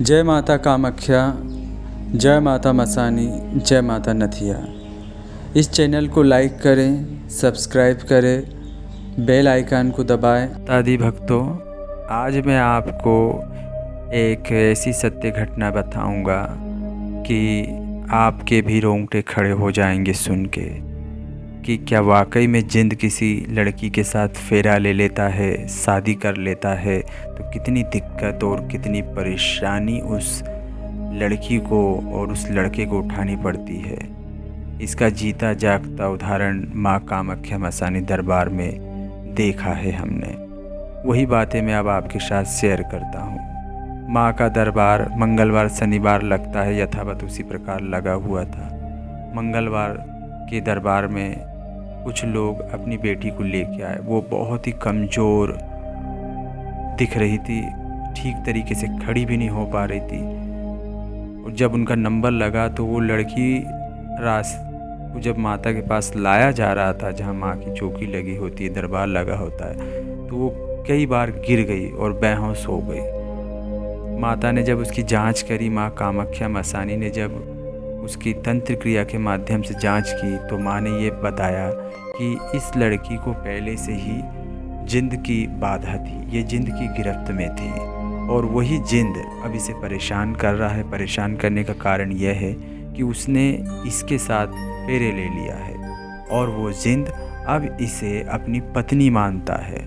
जय माता कामाख्या, जय माता मसानी, जय माता नथिया। इस चैनल को लाइक करें, सब्सक्राइब करें, बेल आइकन को दबाएं। आदि भक्तों, आज मैं आपको एक ऐसी सत्य घटना बताऊंगा कि आपके भी रोंगटे खड़े हो जाएंगे सुन के कि क्या वाकई में जिंद किसी लड़की के साथ फेरा ले लेता है, शादी कर लेता है तो कितनी दिक्कत और कितनी परेशानी उस लड़की को और उस लड़के को उठानी पड़ती है। इसका जीता जागता उदाहरण माँ कामाख्या मसानी दरबार में देखा है हमने। वही बातें मैं अब आपके साथ शेयर करता हूँ। माँ का दरबार मंगलवार शनिवार लगता है, यथावत उसी प्रकार लगा हुआ था। मंगलवार के दरबार में कुछ लोग अपनी बेटी को लेके आए। वो बहुत ही कमज़ोर दिख रही थी, ठीक तरीके से खड़ी भी नहीं हो पा रही थी। और जब उनका नंबर लगा तो वो लड़की को जब माता के पास लाया जा रहा था, जहाँ माँ की चौकी लगी होती है, दरबार लगा होता है, तो वो कई बार गिर गई और बेहोश हो गई। माता ने जब उसकी जांच करी, माँ कामाख्या मसानी ने जब उसकी तंत्र क्रिया के माध्यम से जांच की तो माँ ने ये बताया कि इस लड़की को पहले से ही जिंद की बाधा थी, ये जिंद की गिरफ्त में थी और वही जिंद अब इसे परेशान कर रहा है। परेशान करने का कारण यह है कि उसने इसके साथ फेरे ले लिया है और वो जिंद अब इसे अपनी पत्नी मानता है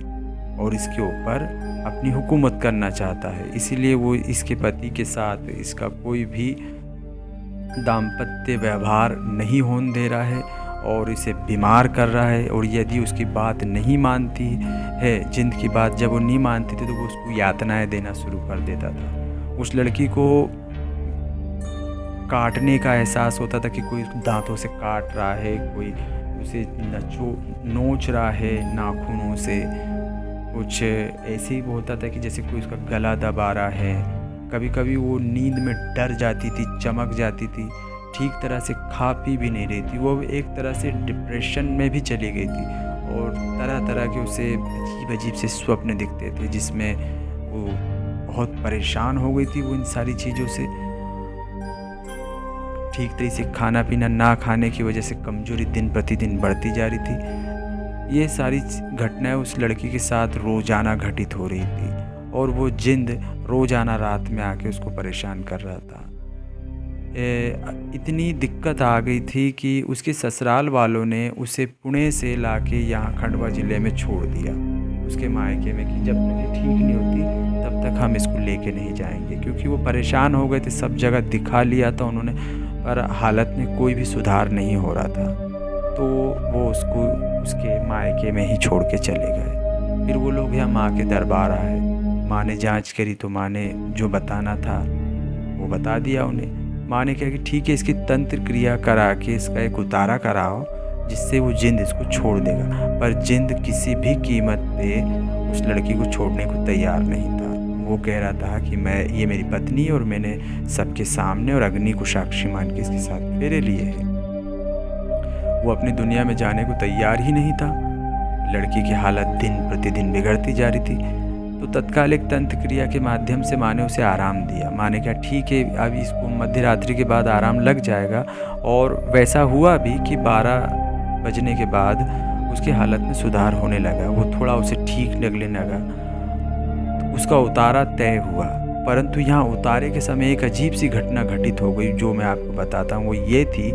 और इसके ऊपर अपनी हुकूमत करना चाहता है। इसीलिए वो इसके पति के साथ इसका कोई भी दाम्पत्य व्यवहार नहीं होने दे रहा है और इसे बीमार कर रहा है। और यदि उसकी बात नहीं मानती है, जिंद की बात जब वो नहीं मानती थी तो वो उसको यातनाएं देना शुरू कर देता था। उस लड़की को काटने का एहसास होता था कि कोई दांतों से काट रहा है, कोई उसे नोच रहा है नाखूनों से। कुछ ऐसे ही होता था कि जैसे कोई उसका गला दबा रहा है। कभी कभी वो नींद में डर जाती थी, चमक जाती थी, ठीक तरह से खा पी भी नहीं रही थी। वो एक तरह से डिप्रेशन में भी चली गई थी और तरह तरह के उसे अजीब अजीब से स्वप्न दिखते थे जिसमें वो बहुत परेशान हो गई थी। वो इन सारी चीज़ों से ठीक तरीके से खाना पीना ना खाने की वजह से कमजोरी दिन प्रतिदिन बढ़ती जा रही थी। ये सारी घटनाएं उस लड़की के साथ रोज़ाना घटित हो रही थी और वो जिंद रोज़ाना रात में आके उसको परेशान कर रहा था। इतनी दिक्कत आ गई थी कि उसके ससुराल वालों ने उसे पुणे से लाके यहाँ खंडवा ज़िले में छोड़ दिया उसके मायके में कि जब तक ये ठीक नहीं होती तब तक हम इसको लेके नहीं जाएंगे, क्योंकि वो परेशान हो गए थे। सब जगह दिखा लिया था उन्होंने, पर हालत में कोई भी सुधार नहीं हो रहा था। तो वो उसको उसके मायके में ही छोड़ के चले गए। फिर वो लोग यहाँ माँ के दरबार आए। माँ ने जांच करी तो माँ ने जो बताना था वो बता दिया उन्हें। माँ ने कहा कि ठीक है, इसकी तंत्र क्रिया करा के इसका एक उतारा कराओ जिससे वो जिंद इसको छोड़ देगा। पर जिंद किसी भी कीमत पे उस लड़की को छोड़ने को तैयार नहीं था। वो कह रहा था कि ये मेरी पत्नी और मैंने सबके सामने और अग्नि को साक्षी मान के इसके साथ फेरे लिए हैं। वो अपनी दुनिया में जाने को तैयार ही नहीं था। लड़की की हालत दिन प्रतिदिन बिगड़ती जा रही थी। तो तत्काल एक तंत्र क्रिया के माध्यम से माँ ने उसे आराम दिया। माँ ने कहा ठीक है, अब इसको मध्य रात्रि के बाद आराम लग जाएगा। और वैसा हुआ भी कि 12 बजने के बाद उसकी हालत में सुधार होने लगा। वो थोड़ा उसे ठीक लगने लगा। तो उसका उतारा तय हुआ। परंतु यहाँ उतारे के समय एक अजीब सी घटना घटित हो गई जो मैं आपको बताता हूँ। वो ये थी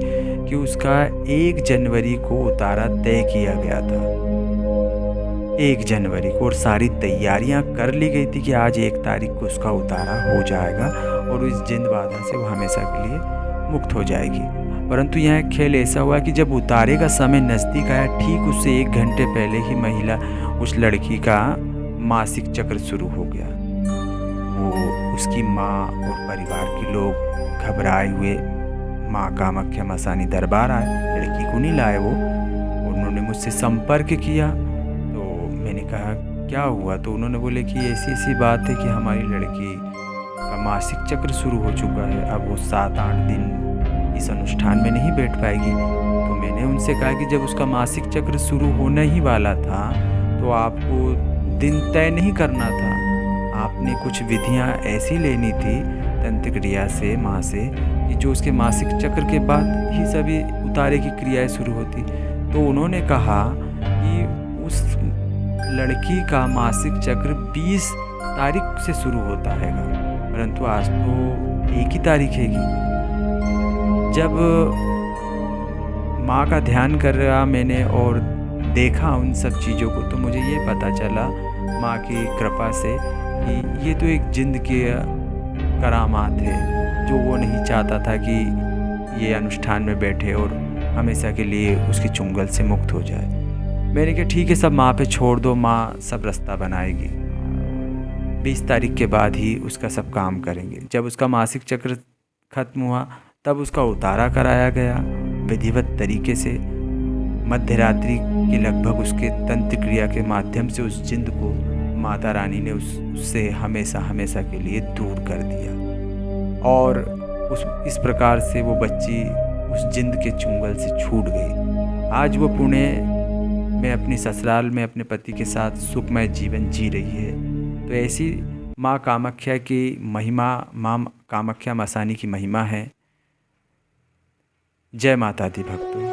कि उसका 1 जनवरी को उतारा तय किया गया था, 1 जनवरी को, और सारी तैयारियां कर ली गई थी कि आज 1 तारीख को उसका उतारा हो जाएगा और इस जिंद बाधा से वो हमेशा के लिए मुक्त हो जाएगी। परंतु यहाँ एक खेल ऐसा हुआ कि जब उतारे का समय नज़दीक आया, ठीक उससे 1 घंटे पहले ही महिला उस लड़की का मासिक चक्र शुरू हो गया। वो उसकी माँ और परिवार के लोग घबराए हुए माँ कामाख्या मसानी दरबार आए। लड़की को नहीं लाए वो। उन्होंने मुझसे संपर्क किया। मैंने कहा क्या हुआ? तो उन्होंने बोले कि ऐसी ऐसी बात है कि हमारी लड़की का मासिक चक्र शुरू हो चुका है, अब वो 7-8 दिन इस अनुष्ठान में नहीं बैठ पाएगी। तो मैंने उनसे कहा कि जब उसका मासिक चक्र शुरू होने ही वाला था तो आपको दिन तय नहीं करना था, आपने कुछ विधियां ऐसी लेनी थी तंत्र क्रिया से माँ से कि जो उसके मासिक चक्र के बाद ही सभी उतारे की क्रियाएं शुरू होती। तो उन्होंने कहा कि उस लड़की का मासिक चक्र 20 तारीख से शुरू होता हैगा, परंतु आज तो 1 ही तारीख हैगी। जब माँ का ध्यान कर रहा मैंने और देखा उन सब चीज़ों को, तो मुझे ये पता चला माँ की कृपा से कि ये तो एक जिंद की करामात है, जो वो नहीं चाहता था कि ये अनुष्ठान में बैठे और हमेशा के लिए उसकी चुंगल से मुक्त हो जाए। मैंने कहा ठीक है, सब माँ पे छोड़ दो, माँ सब रास्ता बनाएगी। 20 तारीख के बाद ही उसका सब काम करेंगे। जब उसका मासिक चक्र खत्म हुआ तब उसका उतारा कराया गया विधिवत तरीके से। मध्य रात्रि के लगभग उसके तंत्र क्रिया के माध्यम से उस जिंद को माता रानी ने उससे हमेशा हमेशा के लिए दूर कर दिया और इस प्रकार से वो बच्ची उस जिंद के चुंगल से छूट गई। आज वो पुणे में अपनी ससुराल में अपने पति के साथ सुखमय जीवन जी रही है। तो ऐसी माँ कामाख्या की महिमा, माँ कामाख्या मसानी की महिमा है। जय माता दी भक्तों।